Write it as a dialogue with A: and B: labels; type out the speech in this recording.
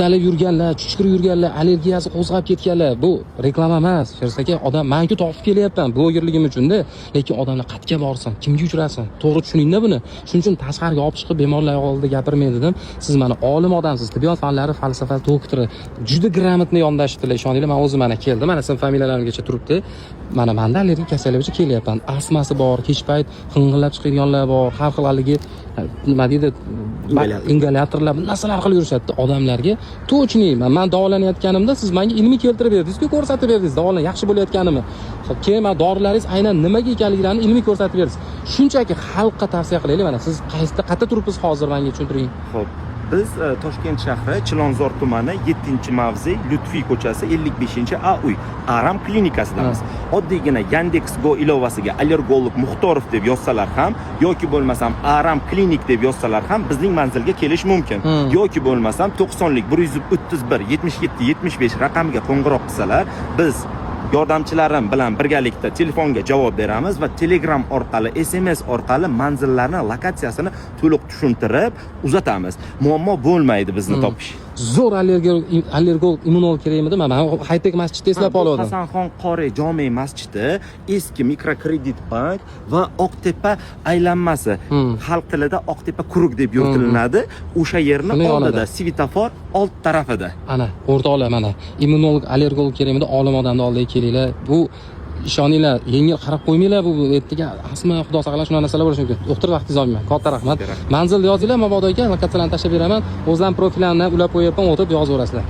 A: Talib yurganlar, chuchkirib yurganlar, allergiyasi qo'zg'ab ketganlar. Bu reklama emas. Shersak aka, odam men-ku topib kelyapman blogerligim uchun-da, lekin odamlar qayerga borsin, kimga uchrasin? To'g'ri tushuning-da buni. Shuning uchun tashqariga olib chiqib bemorlar oldida gapirmay dedim. Siz mana olim odamsiz, tibbiyot fanlari falsafa doktori, juda gрамотный yondashibdilar. Ishoninglar, men o'zim mana keldim, mana sizning familiyalarimgacha turibdi. Mana menda allergik kasallik uchun kelyapman. Astmasi bor, kech payt hing'illab chiqadiganlar bor, har xil allergiya nima deydi, ingalyatorlar, narsalar qilib yurishadi odamlarga. To'chni men davolanayotganimda siz menga ilmiy keltirib berdingiz-ku, ko'rsatib berdingiz, davolan yaxshi bo'layotganimni. Keyin men dorilaringiz aynan nimaga ekanliklarini ilmiy ko'rsatib berdingiz. Shunchaki xalqqa tavsiya qilaylik, mana siz qayerda turibsiz hozir, menga tushuntiring.
B: Xo'p. Biz Toshkent shahri Chilonzor tumani 7-mavze, Lutfiy ko'chasi 55-A uy Aram klinicasidamiz. Oddiygina Yandex.Go ilovasiga allergolog Muxtorov deb yozsalar ham yoki bo'lmasam Aram klinik deb yozsalar ham bizning manzilga kelish mumkin. Yoki bo'lmasam 90lik 131 77 75 raqamiga qo'ng'iroq qilsalar, biz yordamchilarim bilan birgalikda telefonga javob beramiz va Telegram orqali, SMS orqali manzillarni, lokatsiyasini to'liq tushuntirib uzatamiz. Muammo bo'lmaydi bizni topish.
A: Zo'r allergolog immunolog kerakmidi? Men Haytek masjidda eslab qoldim.
B: Hasanxon Qori jome masjidi, eski mikrokredit bank va Oqtepa aylanmasi. Xalq tilida Oqtepa kuruk deb yuritilinadi. O'sha yerni oldida svetofor old tarafida.
A: Ana, o'rtoqlar, mana immunolog, allergolog kerakmidi? Olim odamni oldiga kelinglar. Bu ishoninglar, yengil qarab qo'ymanglar, bu ertaga asma xudo saqlash shunday narsalar bo'lishi mumkin. Doktor vaqtingizni olmayman. Katta rahmat. Manzilni yozinglar, mabodo ekan, lokatsiyalarni tashlab beraman. O'zlarim profillarimni ulab qo'yapman, o'tib yozaverasizlar.